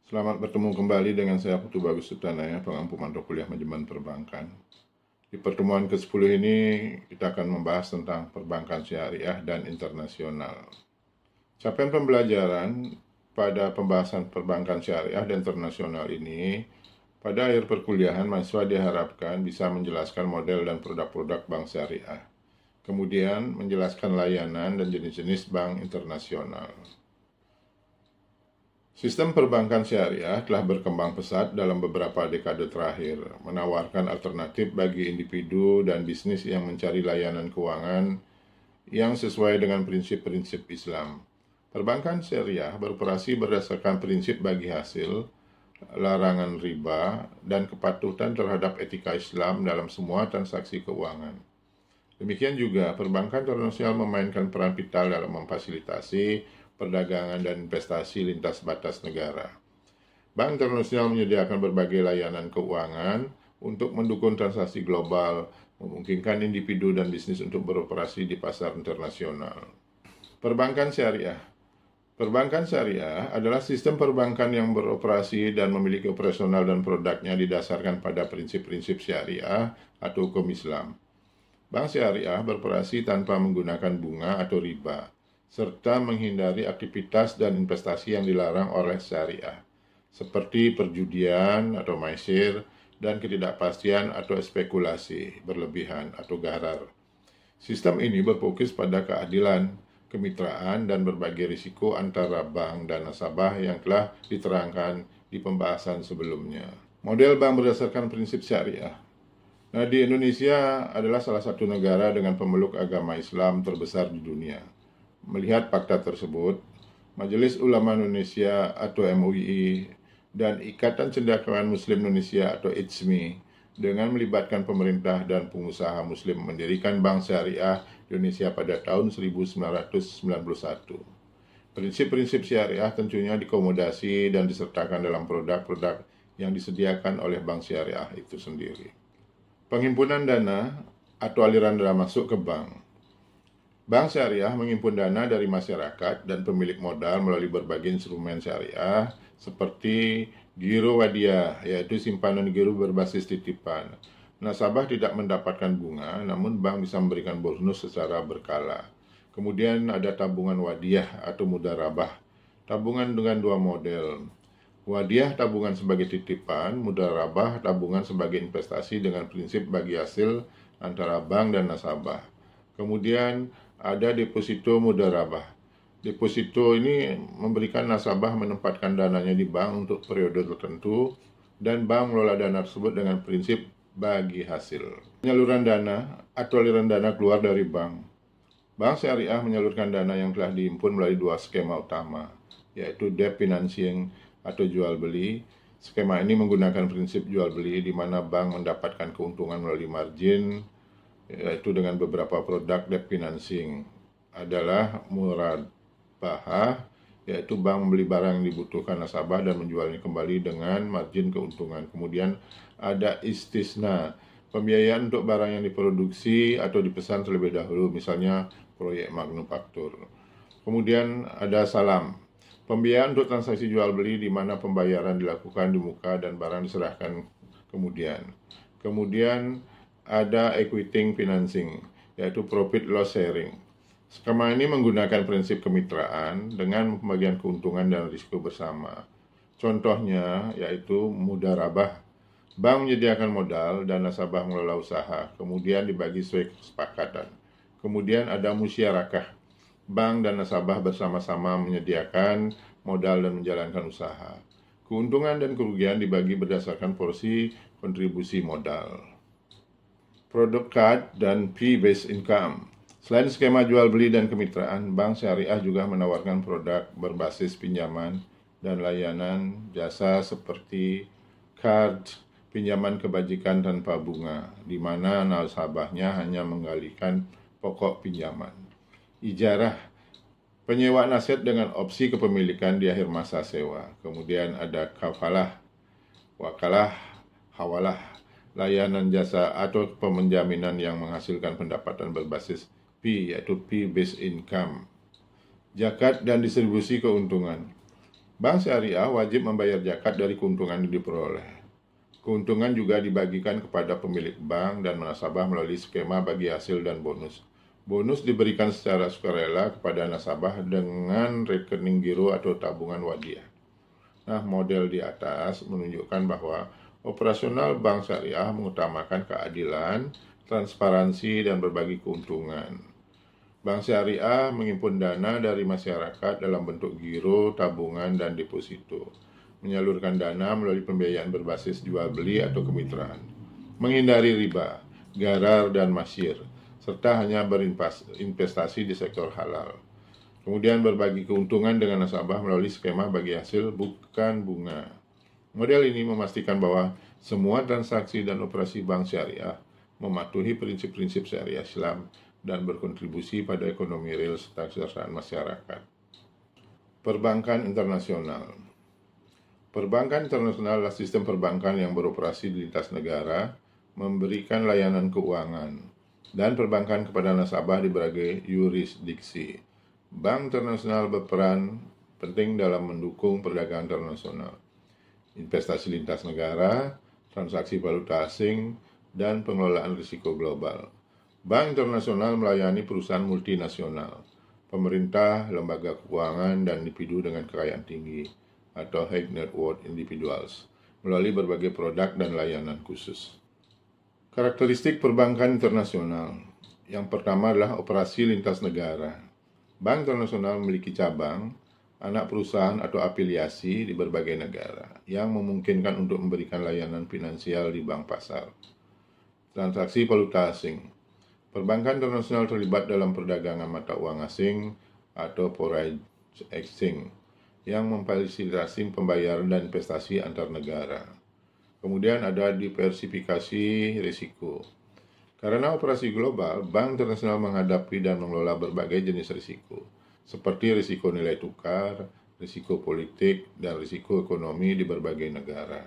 Selamat bertemu kembali dengan saya Putu Bagus Sutanaya, pengampu mata kuliah manajemen perbankan. Di pertemuan ke-10 ini kita akan membahas tentang perbankan syariah dan internasional. Capaian pembelajaran pada pembahasan perbankan syariah dan internasional ini, pada akhir perkuliahan mahasiswa diharapkan bisa menjelaskan model dan produk-produk bank syariah. Kemudian menjelaskan layanan dan jenis-jenis bank internasional. Sistem perbankan syariah telah berkembang pesat dalam beberapa dekade terakhir, menawarkan alternatif bagi individu dan bisnis yang mencari layanan keuangan yang sesuai dengan prinsip-prinsip Islam. Perbankan syariah beroperasi berdasarkan prinsip bagi hasil, larangan riba, dan kepatuhan terhadap etika Islam dalam semua transaksi keuangan. Demikian juga, perbankan internasional memainkan peran vital dalam memfasilitasi perdagangan dan investasi lintas batas negara. Bank internasional menyediakan berbagai layanan keuangan untuk mendukung transaksi global, memungkinkan individu dan bisnis untuk beroperasi di pasar internasional. Perbankan syariah. Perbankan syariah adalah sistem perbankan yang beroperasi dan memiliki operasional dan produknya didasarkan pada prinsip-prinsip syariah atau hukum Islam. Bank syariah beroperasi tanpa menggunakan bunga atau riba, serta menghindari aktivitas dan investasi yang dilarang oleh syariah, seperti perjudian atau maisir dan ketidakpastian atau spekulasi berlebihan atau gharar. Sistem ini berfokus pada keadilan, kemitraan, dan berbagai risiko antara bank dan nasabah yang telah diterangkan di pembahasan sebelumnya. Model bank berdasarkan prinsip syariah. Di Indonesia adalah salah satu negara dengan pemeluk agama Islam terbesar di dunia. Melihat fakta tersebut, Majelis Ulama Indonesia atau MUI dan Ikatan Cendekiawan Muslim Indonesia atau ICMI dengan melibatkan pemerintah dan pengusaha muslim mendirikan Bank Syariah Indonesia pada tahun 1991. Prinsip-prinsip syariah tentunya diakomodasi dan disertakan dalam produk-produk yang disediakan oleh Bank Syariah itu sendiri. Penghimpunan dana atau aliran dana masuk ke bank. Bank syariah menghimpun dana dari masyarakat dan pemilik modal melalui berbagai instrumen syariah seperti giro wadiah, yaitu simpanan giro berbasis titipan. Nasabah tidak mendapatkan bunga, namun bank bisa memberikan bonus secara berkala. Kemudian ada tabungan wadiah atau mudharabah. Tabungan dengan dua model. Wadiah tabungan sebagai titipan, mudharabah tabungan sebagai investasi dengan prinsip bagi hasil antara bank dan nasabah. Kemudian ada deposito mudharabah. Deposito ini memberikan nasabah menempatkan dananya di bank untuk periode tertentu dan bank mengelola dana tersebut dengan prinsip bagi hasil. Penyaluran dana atau aliran dana keluar dari bank. Bank syariah menyalurkan dana yang telah dihimpun melalui dua skema utama, yaitu debt financing atau jual beli. Skema ini menggunakan prinsip jual beli di mana bank mendapatkan keuntungan melalui margin, yaitu dengan beberapa produk debt financing adalah murabahah, yaitu bank membeli barang yang dibutuhkan nasabah dan menjualnya kembali dengan margin keuntungan. Kemudian ada istisna, pembiayaan untuk barang yang diproduksi atau dipesan terlebih dahulu, misalnya proyek manufaktur. Kemudian ada salam, pembiayaan untuk transaksi jual beli di mana pembayaran dilakukan di muka dan barang diserahkan kemudian. Kemudian ada equity financing, yaitu profit loss sharing. Skema ini menggunakan prinsip kemitraan dengan pembagian keuntungan dan risiko bersama. Contohnya yaitu mudharabah. Bank menyediakan modal dan nasabah mengelola usaha, kemudian dibagi sesuai kesepakatan. Kemudian ada musyarakah. Bank dan nasabah bersama-sama menyediakan modal dan menjalankan usaha. Keuntungan dan kerugian dibagi berdasarkan porsi kontribusi modal. Produk card dan fee-based income. Selain skema jual beli dan kemitraan, bank syariah juga menawarkan produk berbasis pinjaman dan layanan jasa seperti card, pinjaman kebajikan tanpa bunga, di mana nasabahnya hanya menggalikan pokok pinjaman. Ijarah, penyewaan aset dengan opsi kepemilikan di akhir masa sewa. Kemudian ada kafalah, wakalah, hawalah, layanan jasa atau pemenjaminan yang menghasilkan pendapatan berbasis fee, yaitu fee-based income. Zakat dan distribusi keuntungan. Bank syariah wajib membayar zakat dari keuntungan yang diperoleh. Keuntungan juga dibagikan kepada pemilik bank dan nasabah melalui skema bagi hasil dan bonus. Bonus diberikan secara sukarela kepada nasabah dengan rekening giro atau tabungan wadiah. Nah, model di atas menunjukkan bahwa operasional bank syariah mengutamakan keadilan, transparansi, dan berbagi keuntungan. Bank syariah menghimpun dana dari masyarakat dalam bentuk giro, tabungan, dan deposito. Menyalurkan dana melalui pembiayaan berbasis jual beli atau kemitraan. Menghindari riba, gharar, dan masyir, serta hanya berinvestasi di sektor halal. Kemudian berbagi keuntungan dengan nasabah melalui skema bagi hasil bukan bunga. Model ini memastikan bahwa semua transaksi dan operasi bank syariah mematuhi prinsip-prinsip syariah Islam dan berkontribusi pada ekonomi real serta kesejahteraan masyarakat. Perbankan internasional. Perbankan internasional adalah sistem perbankan yang beroperasi di lintas negara, memberikan layanan keuangan, dan perbankan kepada nasabah di berbagai yurisdiksi. Bank internasional berperan penting dalam mendukung perdagangan internasional, investasi lintas negara, transaksi valuta asing, dan pengelolaan risiko global. Bank internasional melayani perusahaan multinasional, pemerintah, lembaga keuangan, dan individu dengan kekayaan tinggi atau high net worth individuals melalui berbagai produk dan layanan khusus. Karakteristik perbankan internasional. Yang pertama adalah operasi lintas negara. Bank internasional memiliki cabang, anak perusahaan atau afiliasi di berbagai negara yang memungkinkan untuk memberikan layanan finansial di bank pasar. Transaksi valuta asing. Perbankan internasional terlibat dalam perdagangan mata uang asing atau foreign exchange yang memfasilitasi pembayaran dan investasi antar negara. Kemudian ada diversifikasi risiko. Karena operasi global, bank internasional menghadapi dan mengelola berbagai jenis risiko, seperti risiko nilai tukar, risiko politik, dan risiko ekonomi di berbagai negara.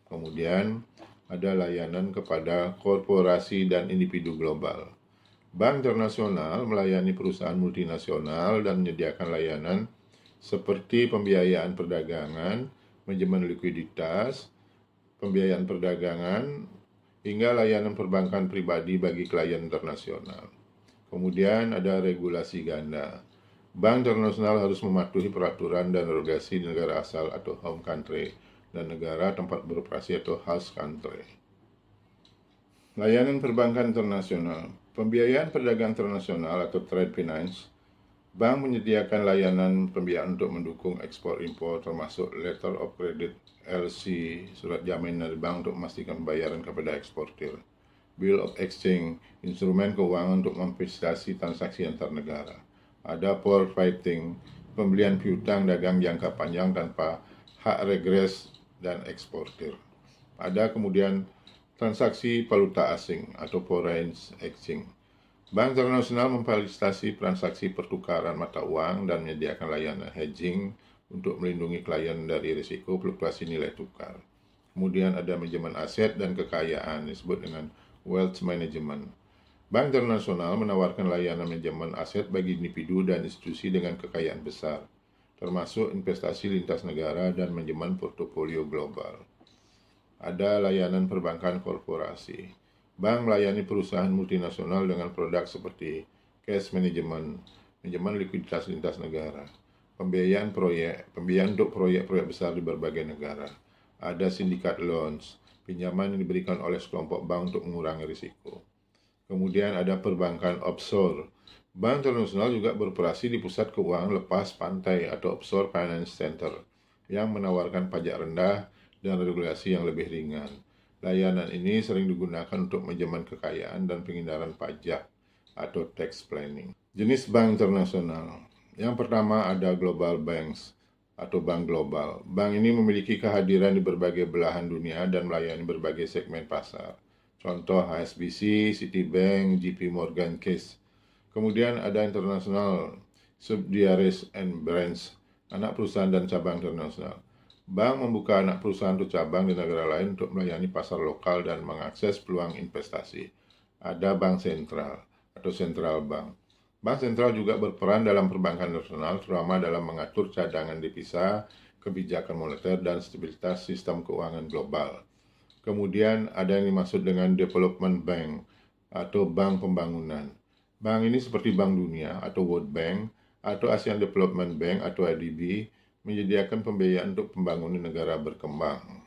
Kemudian ada layanan kepada korporasi dan individu global. Bank internasional melayani perusahaan multinasional dan menyediakan layanan seperti pembiayaan perdagangan, manajemen likuiditas, pembiayaan perdagangan, hingga layanan perbankan pribadi bagi klien internasional. Kemudian ada regulasi ganda. Bank internasional harus mematuhi peraturan dan regulasi di negara asal atau home country dan negara tempat beroperasi atau host country. Layanan perbankan internasional. Pembiayaan perdagangan internasional atau trade finance. Bank menyediakan layanan pembiayaan untuk mendukung ekspor impor termasuk letter of credit, LC, surat jaminan dari bank untuk memastikan pembayaran kepada eksportir, bill of exchange, instrumen keuangan untuk memfasilitasi transaksi antar negara. Ada forward fighting, pembelian piutang dagang jangka panjang tanpa hak regres dan eksportir. Ada kemudian transaksi valuta asing atau foreign exchange. Bank internasional memfasilitasi transaksi pertukaran mata uang dan menyediakan layanan hedging untuk melindungi klien dari risiko fluktuasi nilai tukar. Kemudian ada manajemen aset dan kekayaan disebut dengan wealth management. Bank internasional menawarkan layanan manajemen aset bagi individu dan institusi dengan kekayaan besar, termasuk investasi lintas negara dan manajemen portofolio global. Ada layanan perbankan korporasi. Bank melayani perusahaan multinasional dengan produk seperti cash management, manajemen likuiditas lintas negara, pembiayaan untuk proyek-proyek besar di berbagai negara. Ada sindikat loans, pinjaman yang diberikan oleh sekelompok bank untuk mengurangi risiko. Kemudian ada perbankan offshore. Bank internasional juga beroperasi di pusat keuangan lepas pantai atau offshore finance center yang menawarkan pajak rendah dan regulasi yang lebih ringan. Layanan ini sering digunakan untuk manajemen kekayaan dan penghindaran pajak atau tax planning. Jenis bank internasional. Yang pertama ada global banks atau bank global. Bank ini memiliki kehadiran di berbagai belahan dunia dan melayani berbagai segmen pasar. Contoh HSBC, Citibank, JP Morgan Chase. Kemudian ada international subsidiaries and branch, anak perusahaan dan cabang internasional. Bank membuka anak perusahaan atau cabang di negara lain untuk melayani pasar lokal dan mengakses peluang investasi. Ada bank sentral atau central bank. Bank sentral juga berperan dalam perbankan nasional, terutama dalam mengatur cadangan devisa, kebijakan moneter dan stabilitas sistem keuangan global. Kemudian ada yang dimaksud dengan Development Bank atau Bank Pembangunan. Bank ini seperti Bank Dunia atau World Bank atau ASEAN Development Bank atau ADB menyediakan pembiayaan untuk pembangunan negara berkembang.